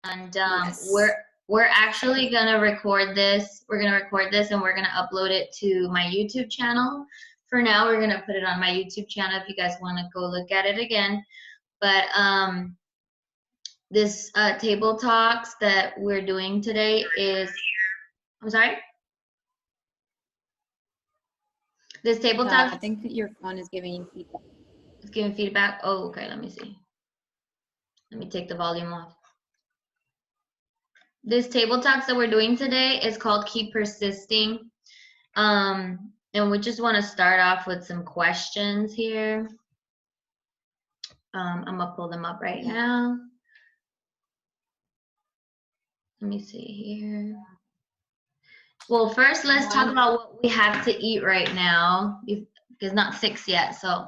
and Yes. we're actually gonna record this. We're gonna record this and we're gonna upload it to my YouTube channel. For now, we're gonna put it on my YouTube channel if you guys want to go look at it again. But this table talks that we're doing today is, I'm sorry. This table I talks think that your phone is giving you feedback. is giving feedback. Oh, okay. Let me see. Let me take the volume off. This table talks that we're doing today is called Keep Persisting. And we just want to start off with some questions here. I'm gonna pull them up right now. Let me see here. Well, first let's talk about what we have to eat right now. It's not 6 yet, so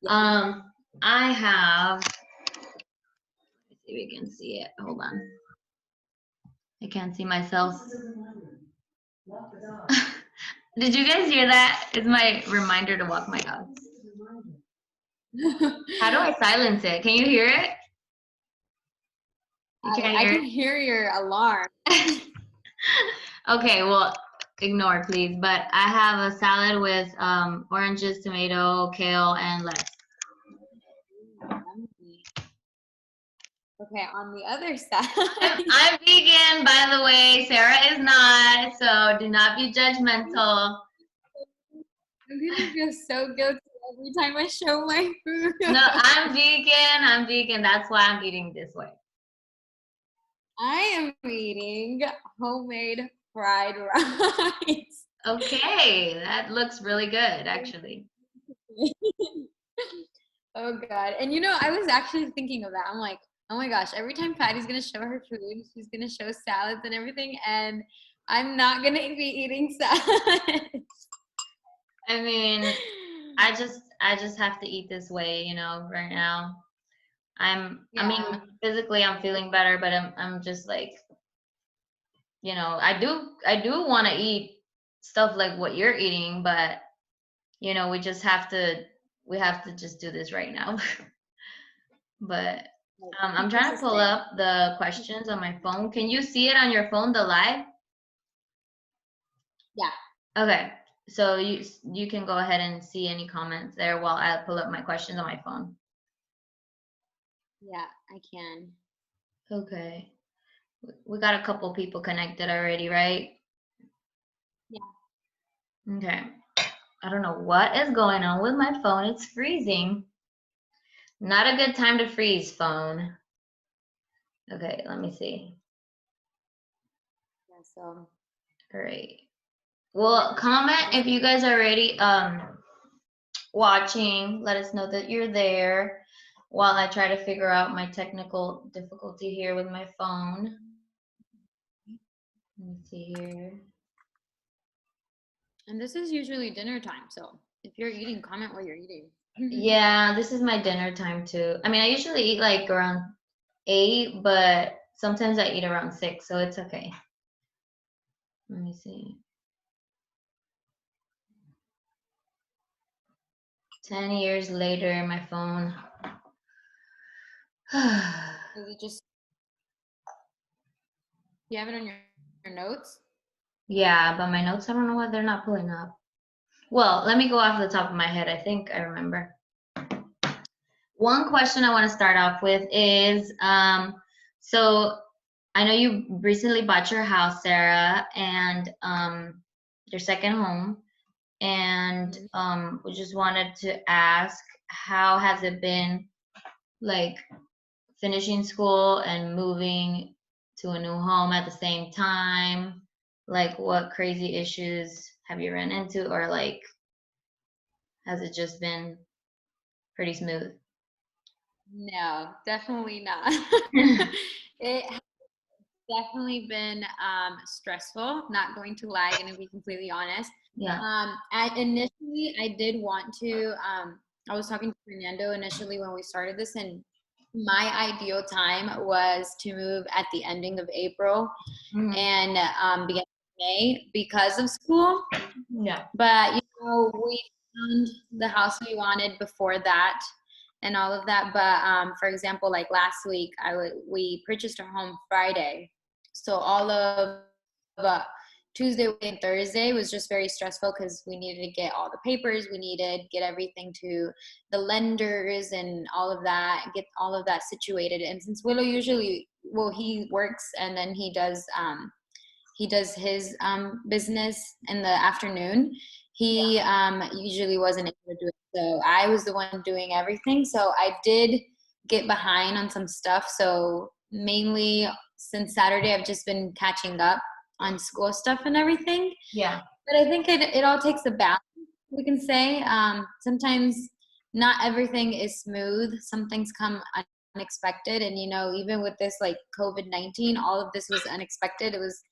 I have. Let's see if we can see it. Hold on. I can't see myself. Did you guys hear that? It's my reminder to walk my dogs. How do I silence it? Can you hear it? You can't hear I can hear your alarm. Okay, well, ignore please. But I have a salad with oranges, tomato, kale, and lettuce. Okay, on the other side. I'm vegan, by the way. Sarah is not, so do not be judgmental. I'm gonna feel so guilty every time I show my food. No, I'm vegan. That's why I'm eating this way. I am eating homemade fried rice. Okay, that looks really good, actually. Oh God. And you know, I was actually thinking of that. I'm like, oh my gosh, every time Patty's gonna show her food, she's gonna show salads and everything, and I'm not gonna be eating salads. I mean, I just have to eat this way, you know, right now. I mean, physically I'm feeling better, but I'm just like, you know, I do want to eat stuff like what you're eating, but you know, we have to just do this right now. But I'm trying to pull up the questions on my phone. Can you see it on your phone, the live? Yeah. Okay. So you can go ahead and see any comments there while I pull up my questions on my phone. Yeah, I can. Okay. We got a couple people connected already, right? Yeah. Okay. I don't know what is going on with my phone. It's freezing. Not a good time to freeze, phone. Okay, let me see. Yeah, so. Great. Well, comment if you guys are already watching. Let us know that you're there while I try to figure out my technical difficulty here with my phone. Let me see here. And this is usually dinner time, so if you're eating, comment what you're eating. Yeah, this is my dinner time too. I mean, I usually eat like around 8, but sometimes I eat around 6, so it's okay. Let me see. 10 years later, my phone. Is it just, you have it on your notes? Yeah, but my notes, I don't know why they're not pulling up. Well, let me go off the top of my head. I think I remember. One question I want to start off with is, so I know you recently bought your house, Sarah, and your second home, and we just wanted to ask, how has it been, like, finishing school and moving to a new home at the same time? Like, what crazy issues have you run into, or like, has it just been pretty smooth? No, definitely not. It has definitely been stressful, not going to lie, going to be completely honest. Yeah. Initially, I did want to, I was talking to Fernando initially when we started this, and my ideal time was to move at the ending of April and beginning of May because of school. Yeah. But, you know, we found the house we wanted before that. and all of that. But for example, like last week, we purchased our home Friday, so all of uh, Tuesday and Thursday was just very stressful because we needed to get all the papers, we needed to get everything to the lenders and all of that, get all of that situated. And since Willow usually, well, he works and then he does his business in the afternoon. He usually wasn't able to do it, so I was the one doing everything. So I did get behind on some stuff. So mainly since Saturday, I've just been catching up on school stuff and everything. Yeah. But I think it all takes a balance, we can say. Sometimes not everything is smooth. Some things come unexpected. And, you know, even with this like COVID-19, all of this was unexpected. It was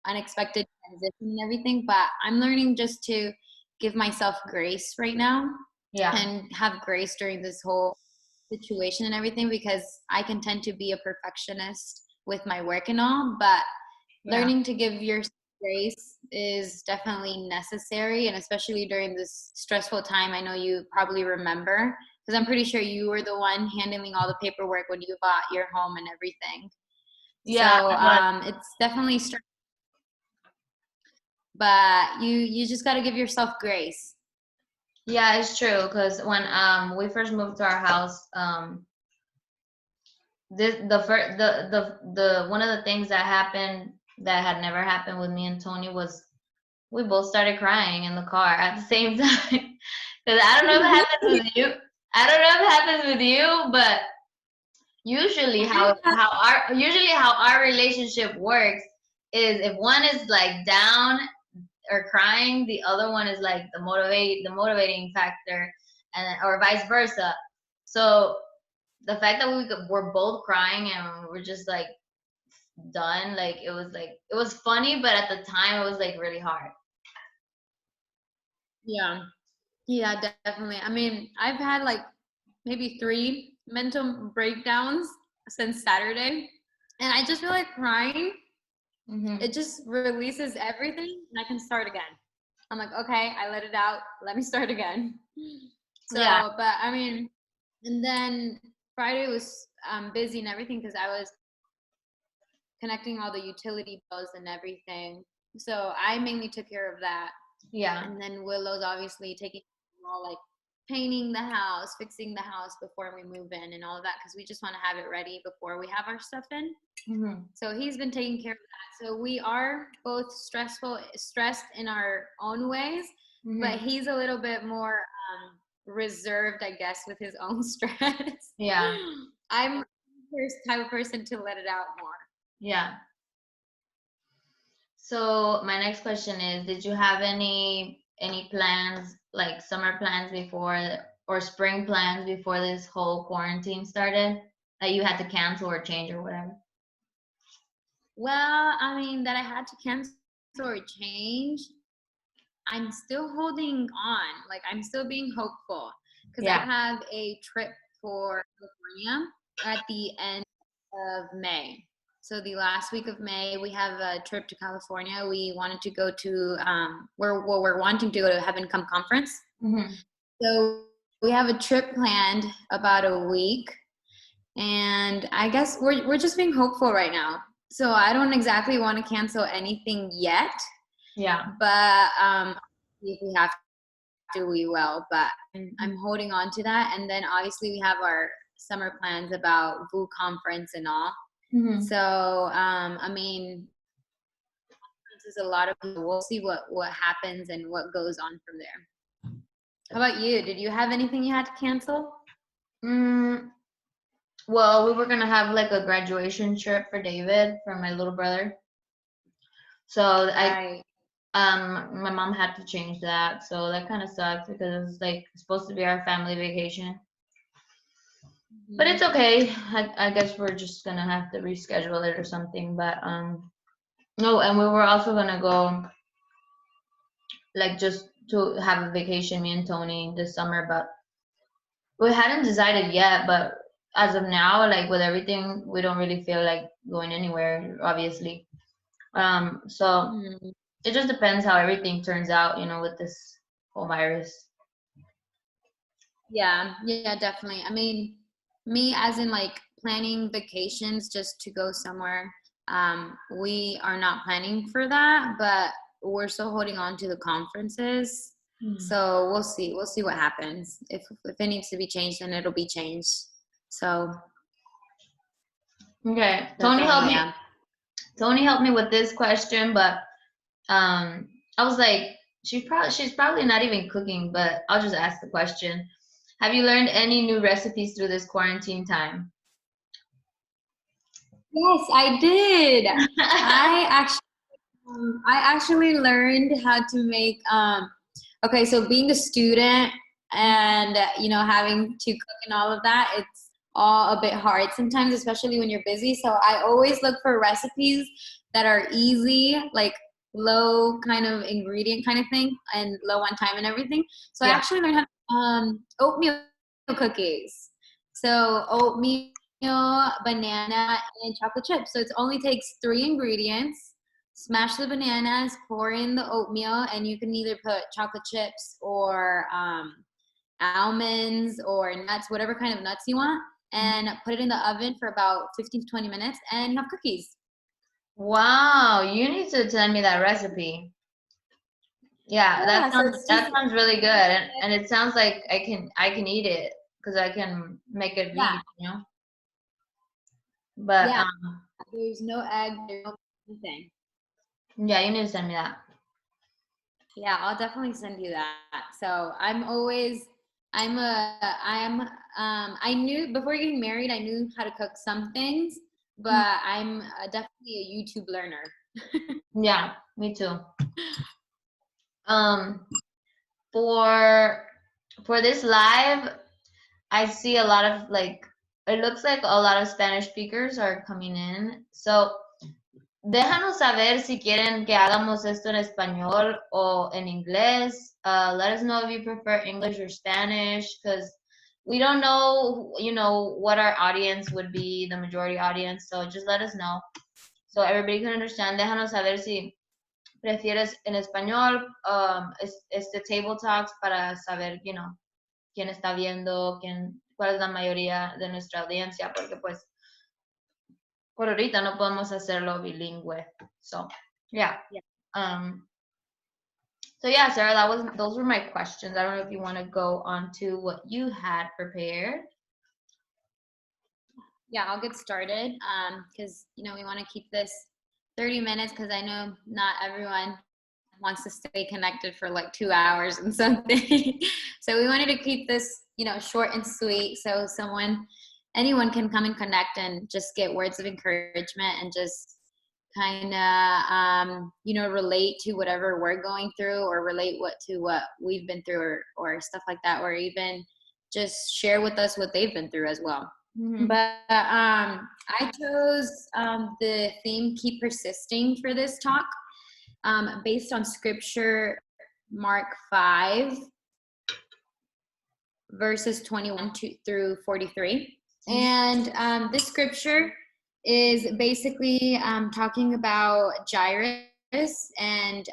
unexpected transition and everything. But I'm learning just to give myself grace right now. Yeah. And have grace during this whole situation and everything, because I can tend to be a perfectionist with my work and all, but learning to give yourself grace is definitely necessary, and especially during this stressful time. I know you probably remember, because I'm pretty sure you were the one handling all the paperwork when you bought your home and everything. Yeah. So it's definitely stressful, but you just got to give yourself grace. Yeah, it's true. Because when we first moved to our house, the first the one of the things that happened that had never happened with me and Tony was we both started crying in the car at the same time. Because I don't know if it happens with you. I don't know if it happens with you, but usually how our relationship works is if one is like down or crying, the other one is like the motivating factor, and or vice versa. So the fact that we're both crying and we're just like done, like it was funny, but at the time it was like really hard. Yeah, definitely. I mean, I've had like maybe 3 mental breakdowns since Saturday, and I just feel like crying. It just releases everything, and I can start again. I'm like, okay, I let it out. Let me start again. So, Yeah. but I mean, and then Friday was busy and everything because I was connecting all the utility bills and everything. So I mainly took care of that. Yeah. And then Willow's obviously taking all like painting the house, fixing the house before we move in and all of that, because we just want to have it ready before we have our stuff in. So he's been taking care of that. So we are both stressed in our own ways, but he's a little bit more reserved, I guess, with his own stress. Yeah. I'm the type of person to let it out more. Yeah. So my next question is, did you have any plans, like summer plans before or spring plans before this whole quarantine started that you had to cancel or change or whatever? Well, I mean, that I had to cancel or change, I'm still holding on. Like, I'm still being hopeful because I have a trip for California at the end of May. So the last week of May, we have a trip to California. We wanted to go to we're wanting to go to Heaven Come Conference. So we have a trip planned about a week, and I guess we're just being hopeful right now. So I don't exactly want to cancel anything yet. Yeah. But if we have to, we will. But I'm holding on to that. And then obviously we have our summer plans about VU conference and all. So I mean, this is a lot of people. We'll see what happens and what goes on from there. How about you? Did you have anything you had to cancel? Well, we were gonna have like a graduation trip for David, for my little brother. So my mom had to change that, so that kind of sucks because it was like supposed to be our family vacation. But it's okay. I guess we're just gonna have to reschedule it or something. But no, and we were also gonna go like just to have a vacation, me and Tony, this summer, but we hadn't decided yet. But as of now, like with everything, we don't really feel like going anywhere, obviously. So it just depends how everything turns out, you know, with this whole virus. Yeah, yeah, definitely. I mean, me as in like planning vacations just to go somewhere. We are not planning for that, but we're still holding on to the conferences. Hmm. So we'll see. We'll see what happens. If it needs to be changed, then it'll be changed. So Okay, definitely, yeah. Tony helped me with this question, but I was like, she's probably not even cooking, but I'll just ask the question. Have you learned any new recipes through this quarantine time? Yes, I did. I actually I actually learned how to make okay, so being a student and having to cook and all of that, it's all a bit hard sometimes, especially when you're busy. So I always look for recipes that are easy, like low kind of ingredient kind of thing and low on time and everything. So I Yeah. actually learned how oatmeal cookies. So oatmeal, banana, and chocolate chips. So it only takes 3 ingredients. Smash the bananas, pour in the oatmeal, and you can either put chocolate chips or almonds or nuts, whatever kind of nuts you want, and put it in the oven for about 15 to 20 minutes, and you have cookies. Wow, you need to send me that recipe. Yeah, Yeah, so it's that just sounds really good, and it sounds like I can eat it because I can make it yeah, vegan, you know. But yeah. There's no egg, there's no anything. yeah, you need to send me that. Yeah, I'll definitely send you that. So I knew before getting married, I knew how to cook some things, but I'm definitely a YouTube learner. Yeah, me too. Um, for this live, I see a lot of like it looks like a lot of Spanish speakers are coming in. So déjanos saber si quieren que hagamos esto en español o en inglés. Let us know if you prefer English or Spanish, because we don't know, you know, what our audience would be, the majority audience. So just let us know, so everybody can understand. Déjanos saber si prefieres en español, este table talks para saber, you know, quién está viendo, cuál es la mayoría de nuestra audiencia, porque pues por ahorita no podemos hacerlo bilingüe. So, yeah. Yeah. Um, so yeah, Sarah, those were my questions. I don't know if you want to go on to what you had prepared. Yeah, I'll get started. Because we want to keep this 30 minutes because I know not everyone wants to stay connected for like 2 hours and something. So we wanted to keep this, short and sweet so anyone can come and connect and just get words of encouragement and just kind of relate to whatever we're going through or relate to what we've been through or stuff like that, or even just share with us what they've been through as well. Mm-hmm. But I chose the theme keep persisting for this talk based on scripture Mark 5 verses 21 through 43. And this scripture is basically talking about Jairus and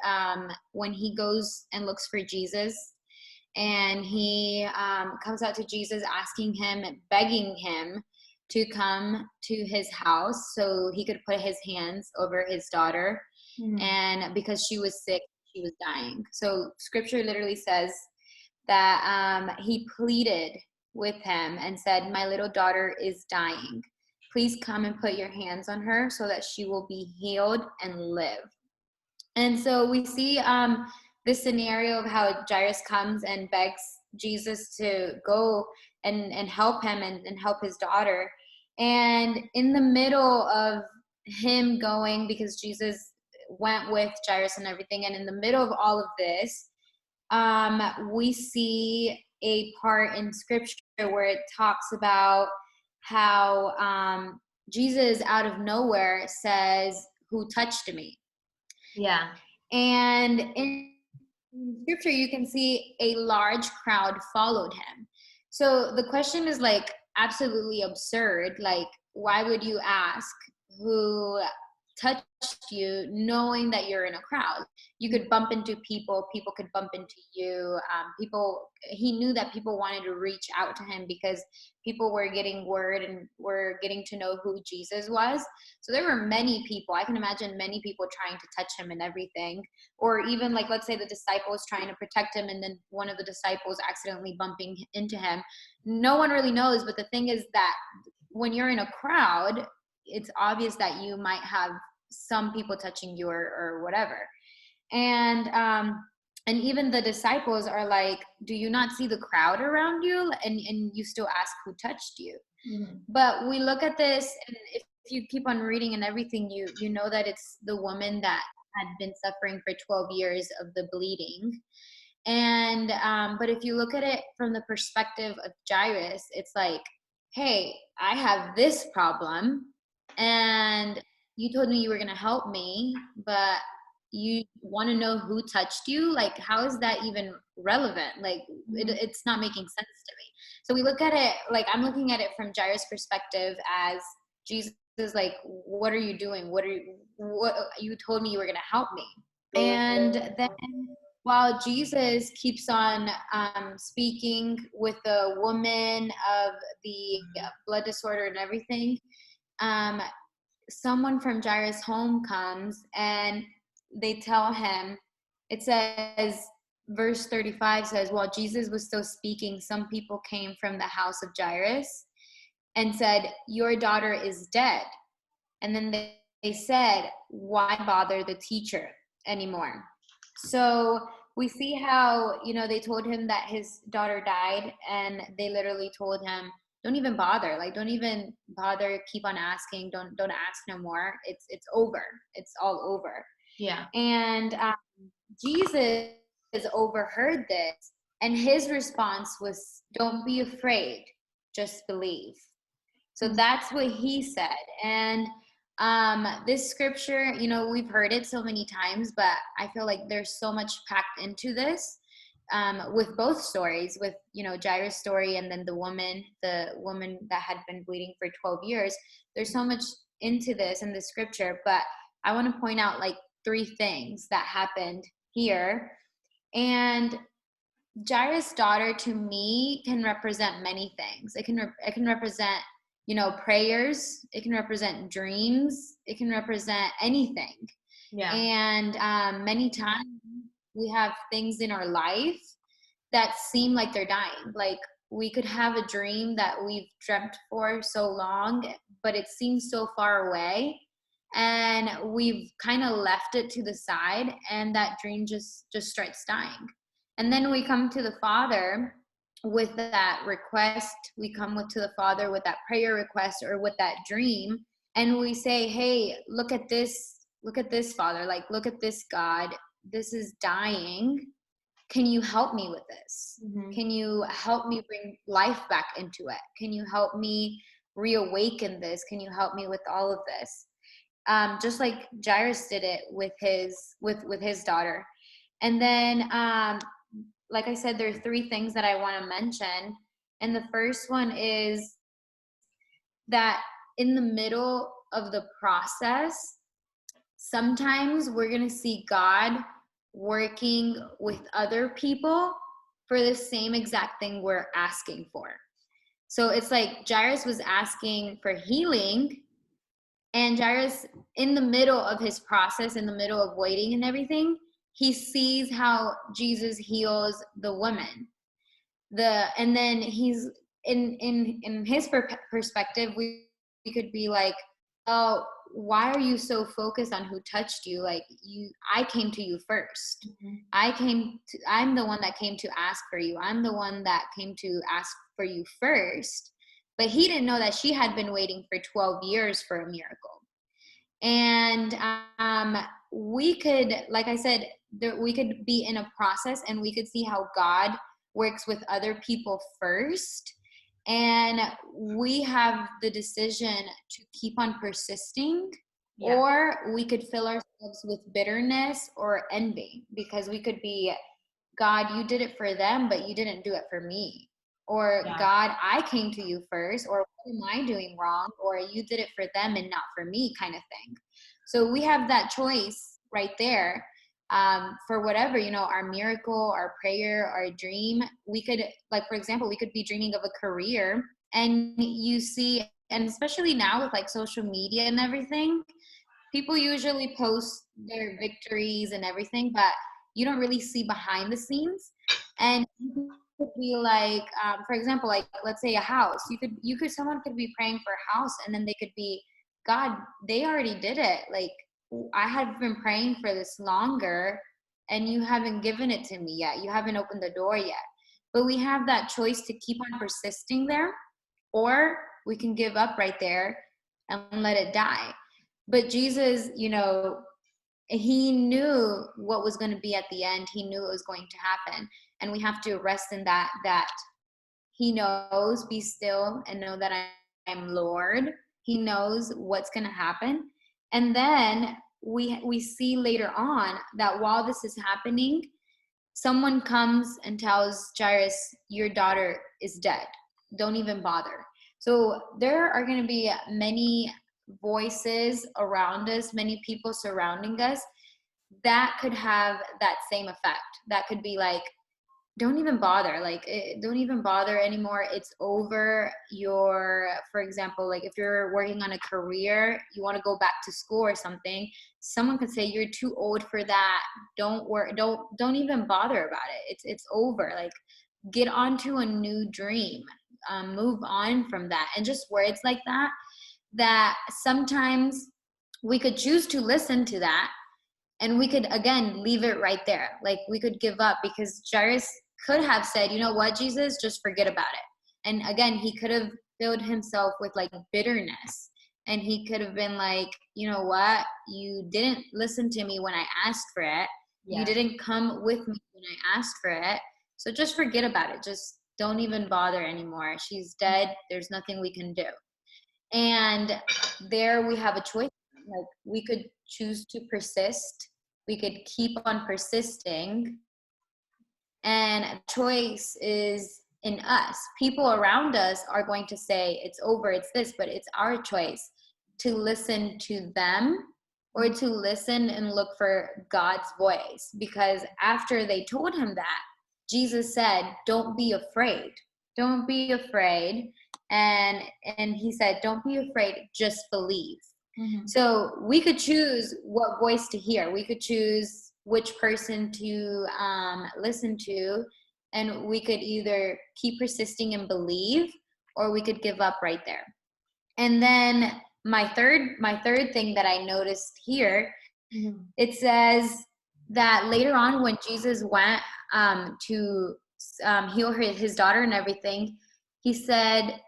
when he goes and looks for Jesus, and he comes out to Jesus asking him, begging him to come to his house so he could put his hands over his daughter. Mm-hmm. And because she was sick, she was dying. So scripture literally says that he pleaded with him and said, my little daughter is dying. Please come and put your hands on her so that she will be healed and live. And so we see this scenario of how Jairus comes and begs Jesus to go and help him and help his daughter. And in the middle of him going, because Jesus went with Jairus and everything, and in the middle of all of this, we see a part in scripture where it talks about how Jesus out of nowhere says, who touched me? Yeah. And in scripture, you can see a large crowd followed him. So the question is like absolutely absurd. Like, why would you ask who touched you knowing that you're in a crowd. You could bump into people, people could bump into you. He knew that people wanted to reach out to him because people were getting word and were getting to know who Jesus was. So there were many people, I can imagine many people trying to touch him and everything. Or even like, let's say the disciples trying to protect him and then one of the disciples accidentally bumping into him. No one really knows, but the thing is that when you're in a crowd, it's obvious that you might have some people touching you or whatever. And even the disciples are like, do you not see the crowd around you? And you still ask who touched you. Mm-hmm. But we look at this, and if you keep on reading and everything, you know that it's the woman that had been suffering for 12 years of the bleeding. And but if you look at it from the perspective of Jairus, it's like, hey, I have this problem, and you told me you were going to help me, but you want to know who touched you? Like, how is that even relevant? Like, it's not making sense to me. So we look at it, like, I'm looking at it from Jairus' perspective as Jesus is like, what are you doing? What you told me you were going to help me. And then while Jesus keeps on speaking with the woman of the blood disorder and everything, someone from Jairus' home comes and they tell him, it says, verse 35 says, while Jesus was still speaking, some people came from the house of Jairus and said, your daughter is dead. And then they said, why bother the teacher anymore? So we see how, they told him that his daughter died, and they literally told him, don't even bother. Like, don't even bother. Keep on asking. Don't ask no more. It's over. It's all over. Yeah. And Jesus overheard this, and his response was, don't be afraid, just believe. So that's what he said. And this scripture, we've heard it so many times, but I feel like there's so much packed into this with both stories, with, Jairus' story and then the woman that had been bleeding for 12 years. There's so much into this in the scripture, but I want to point out like 3 things that happened here. And Jairus' daughter, to me, can represent many things. It can represent, prayers. It can represent dreams. It can represent anything. Yeah. And many times we have things in our life that seem like they're dying. Like, we could have a dream that we've dreamt for so long, but it seems so far away, and we've kind of left it to the side, and that dream just starts dying. And then we come to the Father with that request. We come to the Father with that prayer request or with that dream, and we say, hey, look at this, Father. Like, look at this, God. This is dying. Can you help me with this? Mm-hmm. Can you help me bring life back into it? Can you help me reawaken this? Can you help me with all of this? Just like Jairus did it with his daughter. And then, like I said, there are 3 things that I want to mention. And the first one is that in the middle of the process, sometimes we're going to see God working with other people for the same exact thing we're asking for. So it's like Jairus was asking for healing, and Jairus, in the middle of his process, in the middle of waiting and everything, he sees how Jesus heals the woman. And then he's in his perspective, we could be like, oh, why are you so focused on who touched you? Like, I came to you first. Mm-hmm. I'm the one that came to ask for you. I'm the one that came to ask for you first. But he didn't know that she had been waiting for 12 years for a miracle. And we could, like I said, we could be in a process, and we could see how God works with other people first. And we have the decision to keep on persisting, or we could fill ourselves with bitterness or envy, because we could be, God, you did it for them, but you didn't do it for me. Or, God, I came to you first, or what am I doing wrong? Or you did it for them and not for me, kind of thing. So we have that choice right there, for whatever, our miracle, our prayer, our dream. We could, like, for example, we could be dreaming of a career, and you see, and especially now with like social media and everything, people usually post their victories and everything, but you don't really see behind the scenes. And you could be like, for example, like, let's say a house. Someone could be praying for a house, and then they could be, God, they already did it. Like, I have been praying for this longer, and you haven't given it to me yet. You haven't opened the door yet. But we have that choice to keep on persisting there, or we can give up right there and let it die. But Jesus, he knew what was going to be at the end. He knew it was going to happen. And we have to rest in that he knows, be still and know that I am Lord. He knows what's going to happen. And then we see later on that while this is happening, someone comes and tells Jairus, your daughter is dead. Don't even bother. So there are going to be many voices around us, many people surrounding us that could have that same effect. That could be like, don't even bother. Like, don't even bother anymore. It's over. For example, like if you're working on a career, you want to go back to school or something, someone could say, you're too old for that. Don't work. Don't even bother about it. It's over. Like, get onto a new dream. Move on from that. And just words like that sometimes we could choose to listen to that, and we could, again, leave it right there. Like, we could give up, because Jairus could have said, you know what, Jesus, just forget about it. And again, he could have filled himself with like bitterness, and he could have been like, you know what, you didn't listen to me when I asked for it. You didn't come with me when I asked for it. So just forget about it. Just don't even bother anymore. She's dead. There's nothing we can do. And there we have a choice. Like, we could choose to persist. We could keep on persisting. And choice is in us. People around us are going to say, it's over, it's this, but it's our choice to listen to them, or to listen and look for God's voice. Because after they told him that, Jesus said, don't be afraid. Don't be afraid. And he said, don't be afraid, just believe. Mm-hmm. So we could choose what voice to hear. We could choose which person to listen to, and we could either keep persisting and believe, or we could give up right there. And then my third thing that I noticed here, mm-hmm. It says that later on when Jesus went to heal his daughter and everything, he said,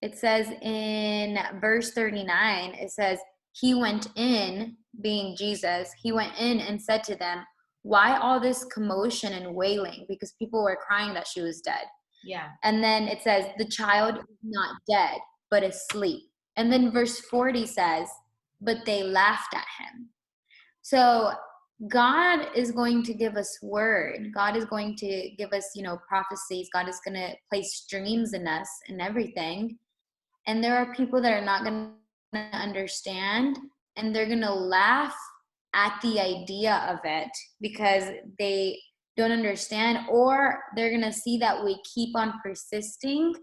it says in verse 39, it says, he went in, being Jesus, he went in and said to them, why all this commotion and wailing? Because people were crying that she was dead. Yeah. And then it says, the child is not dead, but asleep. And then verse 40 says, but they laughed at him. So God is going to give us word. God is going to give us, prophecies. God is going to place dreams in us and everything. And there are people that are not going to understand, and they're going to laugh at the idea of it because they don't understand, or they're going to see that we keep on persisting,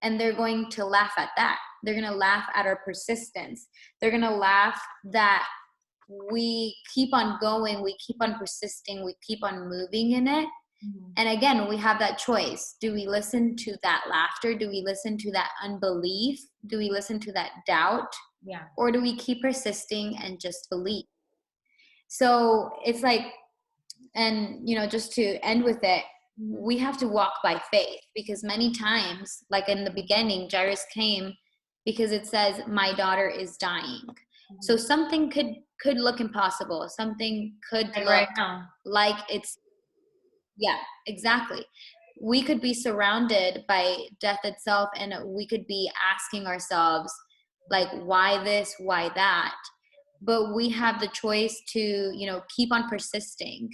and they're going to laugh at that. They're going to laugh at our persistence. They're going to laugh that we keep on going, we keep on persisting, we keep on moving in it. Mm-hmm. And again, we have that choice. Do we listen to that laughter? Do we listen to that unbelief? Do we listen to that doubt? Yeah. Or do we keep persisting and just believe? So it's like, and just to end with it, we have to walk by faith, because many times, like in the beginning, Jairus came because it says, my daughter is dying. Mm-hmm. So something could look impossible. Something could look right like it's, yeah, exactly. We could be surrounded by death itself, and we could be asking ourselves, like, why this, why that? But we have the choice to, keep on persisting.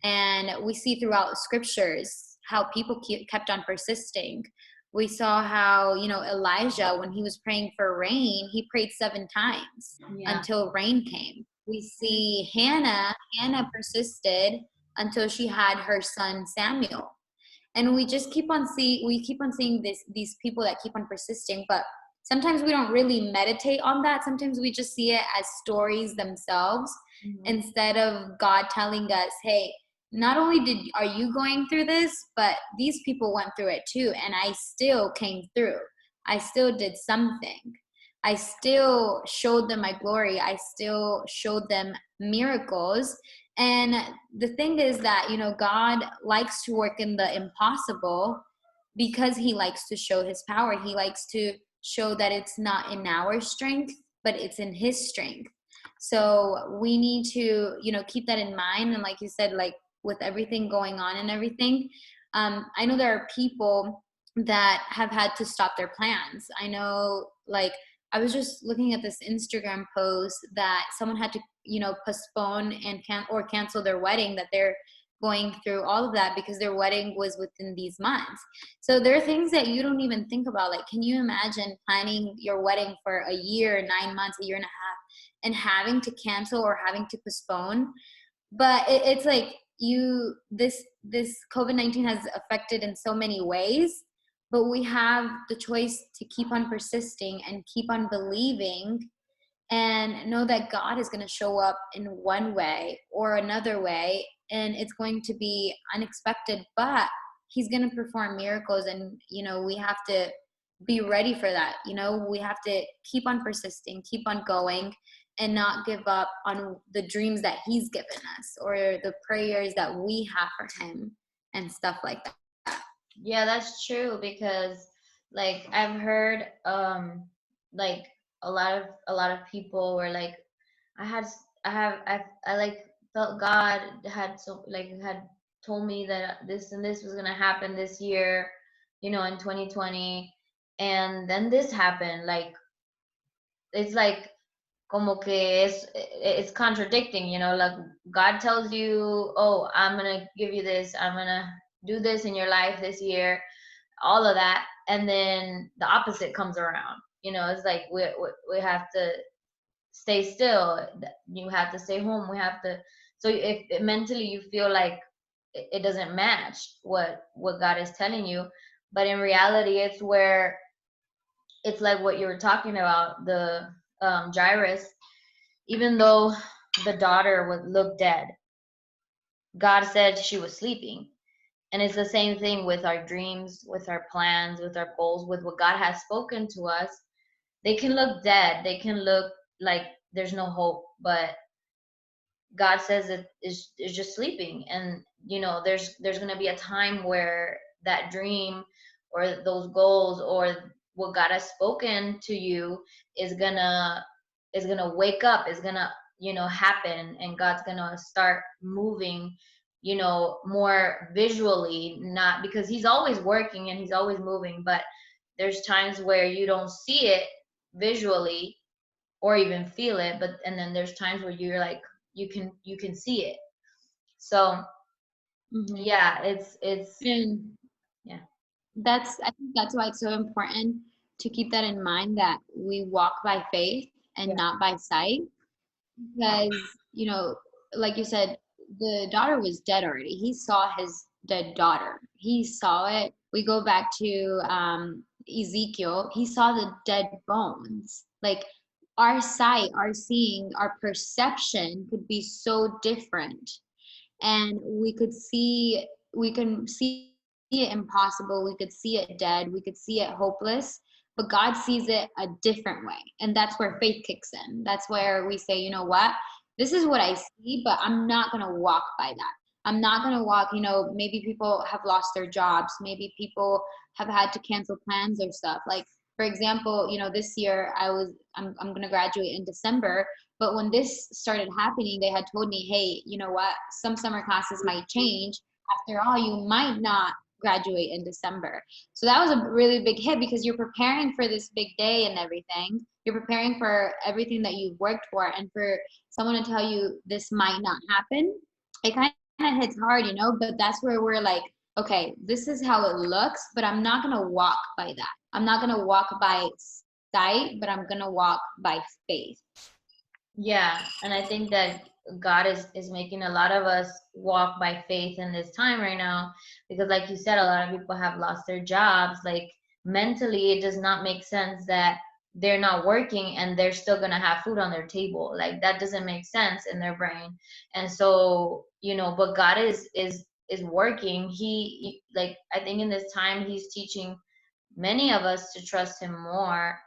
And we see throughout scriptures how people kept on persisting. We saw how, Elijah, when he was praying for rain, he prayed 7 times Yeah. until rain came. We see Hannah persisted until she had her son Samuel. And we just keep on seeing these people that keep on persisting, but sometimes we don't really meditate on that. Sometimes we just see it as stories themselves, instead of God telling us, hey, not only are you going through this, but these people went through it too, and I still came through. I still did something. I still showed them my glory. I still showed them miracles. And the thing is that, God likes to work in the impossible because he likes to show his power. He likes to show that it's not in our strength, but it's in his strength. So we need to, keep that in mind. And like you said, like with everything going on and everything, I know there are people that have had to stop their plans. I know, like, I was just looking at this Instagram post that someone had to, postpone and cancel their wedding, that they're going through all of that because their wedding was within these months. So there are things that you don't even think about. Like, can you imagine planning your wedding for a year, 9 months, a year and a half, and having to cancel or having to postpone? But it's like this COVID-19 has affected in so many ways, but we have the choice to keep on persisting and keep on believing, and know that God is going to show up in one way or another way, and it's going to be unexpected, but he's going to perform miracles. And we have to be ready for that. We have to keep on persisting, keep on going, and not give up on the dreams that he's given us or the prayers that we have for him and stuff like that. Yeah, that's true, because like I've heard like a lot of people were like, I had I like felt God had had told me that this and this was gonna happen this year, in 2020, and then this happened. Like, it's like como que it's contradicting, like God tells you, oh, I'm gonna give you this, I'm gonna do this in your life this year, all of that, and then the opposite comes around. It's like we have to stay still, you have to stay home, we have to. So if mentally you feel like it doesn't match what God is telling you, but in reality it's where it's like what you were talking about, the Jairus, even though the daughter would look dead, God said she was sleeping. And it's the same thing with our dreams, with our plans, with our goals, with what God has spoken to us. They can look dead, they can look like there's no hope, but God says it is just sleeping. And there's going to be a time where that dream or those goals or what God has spoken to you is gonna wake up, is gonna happen, and God's gonna start moving more visually, not because he's always working and he's always moving, but there's times where you don't see it visually or even feel it, but and then there's times where you're like you can see it. So yeah, it's And yeah. I think that's why it's so important to keep that in mind, that we walk by faith and Yeah. not by sight. Because, like you said, the daughter was dead already. He saw his dead daughter. He saw it. We go back to Ezekiel. He saw the dead bones. Like, our sight, our seeing, our perception could be so different. And we can see it impossible. We could see it dead. We could see it hopeless. But God sees it a different way. And that's where faith kicks in. That's where we say, you know what? This is what I see, but I'm not going to walk by that. I'm not going to walk, maybe people have lost their jobs. Maybe people have had to cancel plans or stuff. Like, for example, this year I'm going to graduate in December. But when this started happening, they had told me, hey, you know what? Some summer classes might change. After all, you might not graduate in December. So that was a really big hit, because you're preparing for this big day and everything. You're preparing for everything that you've worked for, and for someone to tell you this might not happen, it kind of hits hard, but that's where we're like, okay, this is how it looks, but I'm not going to walk by that. I'm not going to walk by sight, but I'm going to walk by faith. Yeah, and I think that God is making a lot of us walk by faith in this time right now, because like you said, a lot of people have lost their jobs. Like mentally, it does not make sense that they're not working and they're still gonna have food on their table. Like that doesn't make sense in their brain. And so, but God is working. Like I think in this time He's teaching many of us to trust Him more,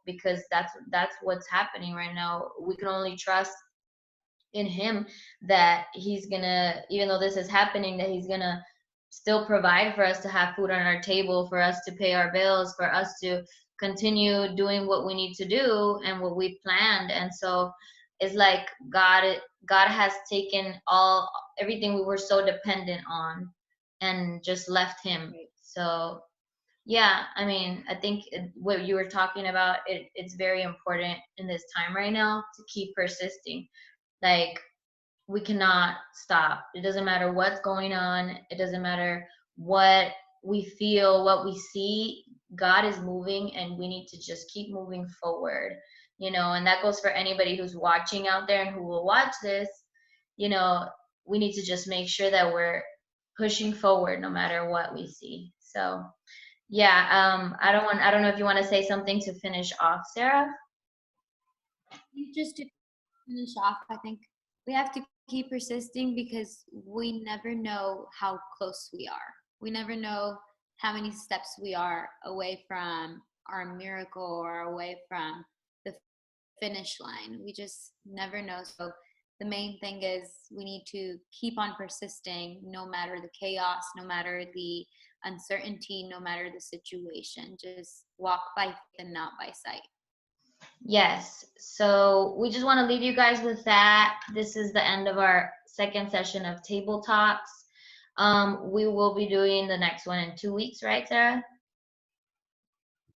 because that's what's happening right now. We can only trust in Him that He's gonna, even though this is happening, that He's gonna still provide for us to have food on our table, for us to pay our bills, for us to continue doing what we need to do and what we planned. And so it's like God has taken everything we were so dependent on and just left Him. So yeah, I mean, I think what you were talking about, it's very important in this time right now to keep persisting. Like, we cannot stop. It doesn't matter what's going on, it doesn't matter what we feel, what we see. God is moving, and we need to just keep moving forward, and that goes for anybody who's watching out there and who will watch this. You know, we need to just make sure that we're pushing forward no matter what we see. So, yeah, I don't know if you want to say something to finish off, Sarah. Just to finish off, I think we have to keep persisting because we never know how close we are. We never know how many steps we are away from our miracle or away from the finish line. We just never know. So the main thing is we need to keep on persisting no matter the chaos, no matter the uncertainty, no matter the situation. Just walk by faith and not by sight. Yes. So we just want to leave you guys with that. This is the end of our second session of Table Talks. We will be doing the next one in 2 weeks, right, Sarah?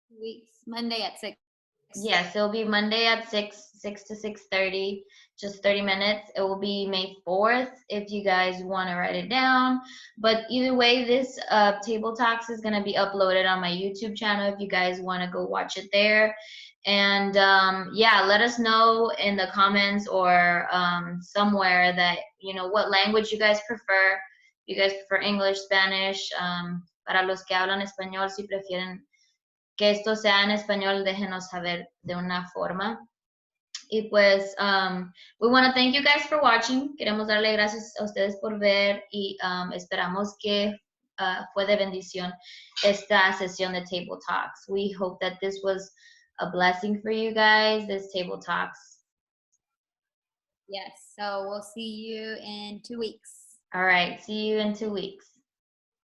2 weeks, Monday at 6. Yes, it'll be Monday at 6 to 6:30, just 30 minutes. It will be May 4th if you guys want to write it down. But either way, this Table Talks is going to be uploaded on my YouTube channel if you guys want to go watch it there. And yeah, let us know in the comments or somewhere that, what language you guys prefer. You guys prefer English, Spanish, para los que hablan español, si prefieren que esto sea en español, déjenos saber de una forma. Y pues, we want to thank you guys for watching. Queremos darle gracias a ustedes por ver y esperamos que fue de bendición esta sesión de Table Talks. We hope that this was a blessing for you guys, this Table Talks. Yes, so we'll see you in 2 weeks. All right, see you in 2 weeks.